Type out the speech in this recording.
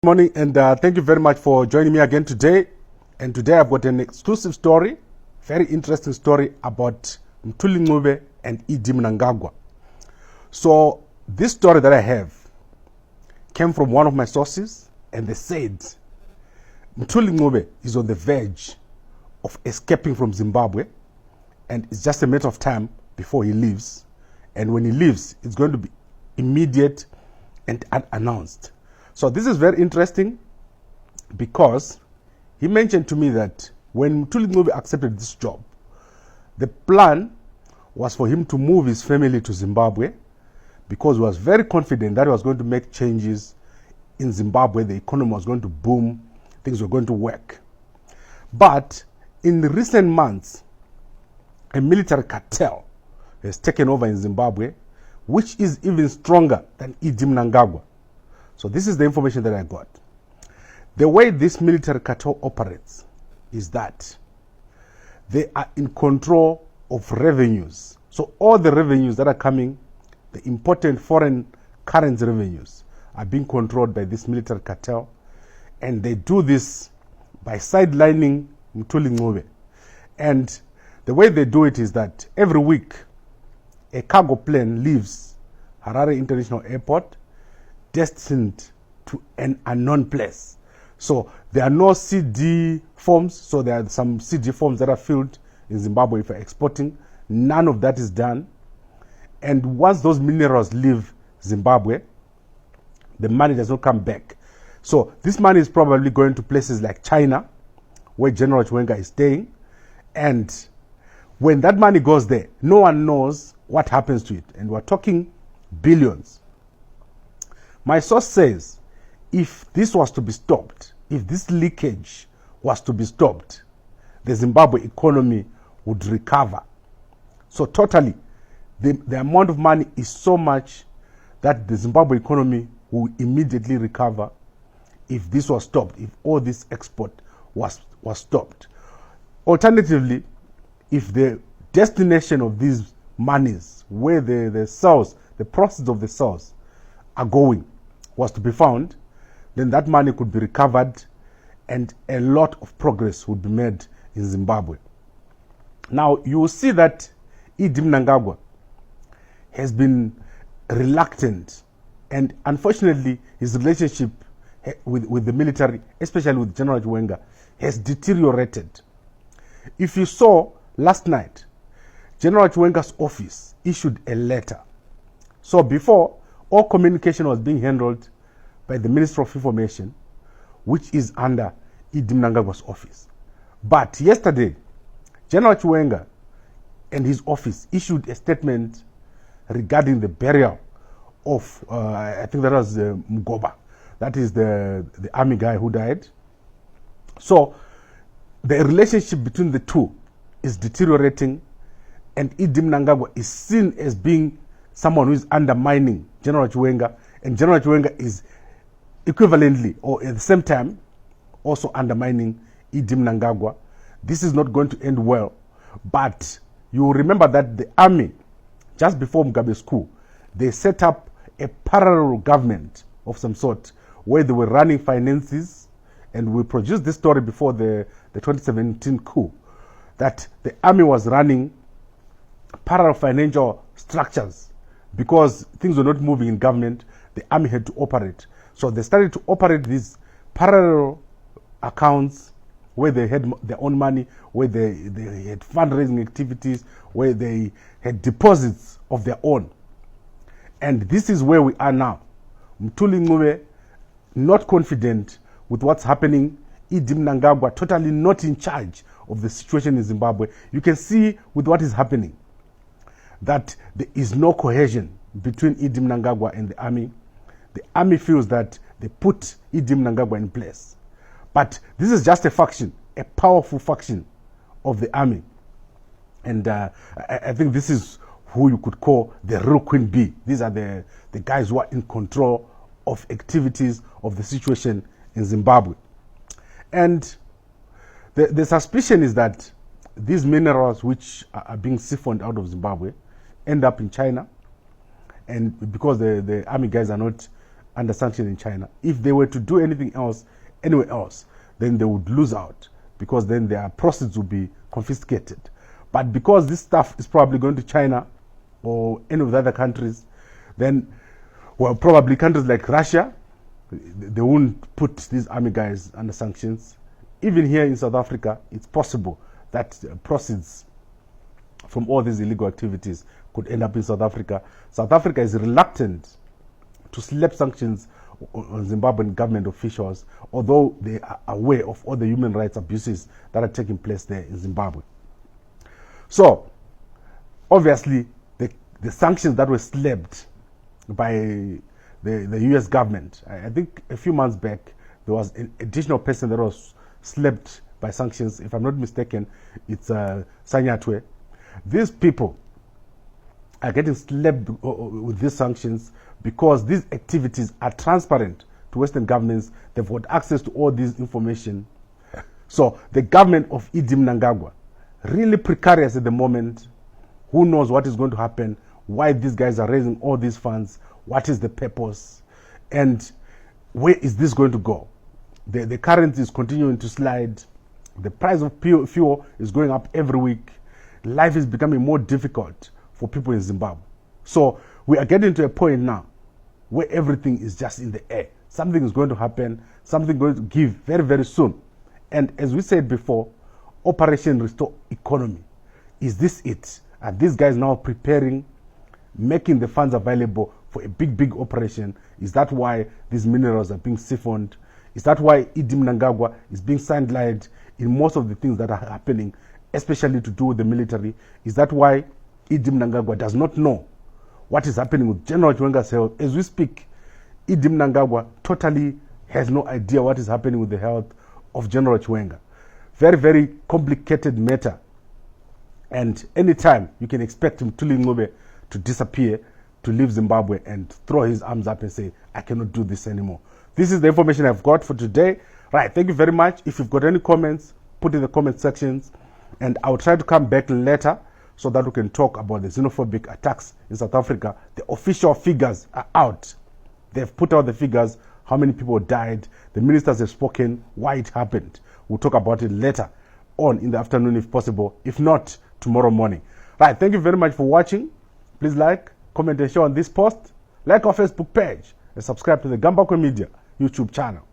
Morning, and thank you very much for joining me again today. And today I've got an exclusive story, very interesting story about Mthuli Ncube and Idi Mnangagwa. So this story that I have came from one of my sources, and they said Mthuli Ncube is on the verge of escaping from Zimbabwe, and it's just a matter of time before he leaves. And when he leaves, it's going to be immediate and unannounced. So this is very interesting because he mentioned to me that when Mthuli Ncube accepted this job, the plan was for him to move his family to Zimbabwe because he was very confident that he was going to make changes in Zimbabwe. The economy was going to boom, things were going to work. But in the recent months, a military cartel has taken over in Zimbabwe, which is even stronger than Idi Mnangagwa. So this is the information that I got. The way this military cartel operates is that they are in control of revenues. So all the revenues that are coming, the important foreign currency revenues, are being controlled by this military cartel. And they do this by sidelining Mthuli Ncube. And the way they do it is that every week, a cargo plane leaves Harare International Airport destined to an unknown place. So there are no CD forms. So there are some CD forms that are filled in Zimbabwe if you're exporting. None of that is done. And once those minerals leave Zimbabwe, the money does not come back. So this money is probably going to places like China, where General Chiwenga is staying. And when that money goes there, no one knows what happens to it. And we're talking billions. My source says, if this was to be stopped, if this leakage was to be stopped, the Zimbabwe economy would recover. So totally, the amount of money is so much that the Zimbabwe economy will immediately recover if this was stopped, if all this export was stopped. Alternatively, if the destination of these monies, where the cells, the proceeds of the cells are going, was to be found, then that money could be recovered and a lot of progress would be made in Zimbabwe. Now, you will see that Idi Mnangagwa has been reluctant, and unfortunately, his relationship with the military, especially with General Chiwenga, has deteriorated. If you saw last night, General Chiwenga's office issued a letter. So before, all communication was being handled by the Minister of Information, which is under Idi Mnangagwa's office. But yesterday, General Chiwenga and his office issued a statement regarding the burial of, I think that was Mgoba. That is the army guy who died. So the relationship between the two is deteriorating, and Idi Mnangagwa is seen as being someone who is undermining General Chiwenga, and General Chiwenga is equivalently or at the same time also undermining Idi Mnangagwa. This is not going to end well, but you remember that the army, just before Mugabe's coup, they set up a parallel government of some sort where they were running finances, and we produced this story before the 2017 coup, that the army was running parallel financial structures. Because things were not moving in government, the army had to operate. So they started to operate these parallel accounts where they had their own money, where they had fundraising activities, where they had deposits of their own. And this is where we are now. Mthuli Ncube, not confident with what's happening. Idi Mnangagwa, totally not in charge of the situation in Zimbabwe. You can see with what is happening that there is no cohesion between Idi Mnangagwa and the army. The army feels that they put Idi Mnangagwa in place. But this is just a faction, a powerful faction of the army. And I think this is who you could call the real Queen Bee. These are the guys who are in control of activities of the situation in Zimbabwe. And the suspicion is that these minerals which are being siphoned out of Zimbabwe end up in China, and because the army guys are not under sanctions in China. If they were to do anything else, anywhere else, then they would lose out, because then their proceeds would be confiscated. But because this stuff is probably going to China or any of the other countries, then, well, probably countries like Russia, they won't put these army guys under sanctions. Even here in South Africa, it's possible that proceeds from all these illegal activities could end up in South Africa. South Africa is reluctant to slap sanctions on Zimbabwean government officials, although they are aware of all the human rights abuses that are taking place there in Zimbabwe. So, obviously, the sanctions that were slapped by the US government, I think a few months back, there was an additional person that was slapped by sanctions. If I'm not mistaken, it's Sanyatwe. These people are getting slapped with these sanctions because these activities are transparent to Western governments. They've got access to all this information. So the government of Idi Mnangagwa, really precarious at the moment. Who knows what is going to happen, why these guys are raising all these funds, what is the purpose, and where is this going to go? The currency is continuing to slide. The price of fuel is going up every week. Life is becoming more difficult for people in Zimbabwe. So we are getting to a point now where everything is just in the air. Something is going to happen, something going to give very, very soon. And as we said before, Operation Restore Economy. Is this it? Are these guys now preparing, making the funds available for a big, big operation? Is that why these minerals are being siphoned? Is that why Idi Mnangagwa is being sidelined in most of the things that are happening, especially to do with the military? Is that why Idi Mnangagwa does not know what is happening with General Chiwenga's health? As we speak, Idi Mnangagwa totally has no idea what is happening with the health of General Chiwenga. Very, very complicated matter. And anytime you can expect Mthuli Ncube to disappear, to leave Zimbabwe and throw his arms up and say, I cannot do this anymore. This is the information I've got for today. Right, thank you very much. If you've got any comments, put in the comment sections, and I'll try to come back later so that we can talk about the xenophobic attacks in South Africa. The official figures are out. They've put out the figures, how many people died. The ministers have spoken, why it happened. We'll talk about it later on in the afternoon if possible. If not, tomorrow morning. Right, thank you very much for watching. Please like, comment and share on this post. Like our Facebook page and subscribe to the Gambako Media YouTube channel.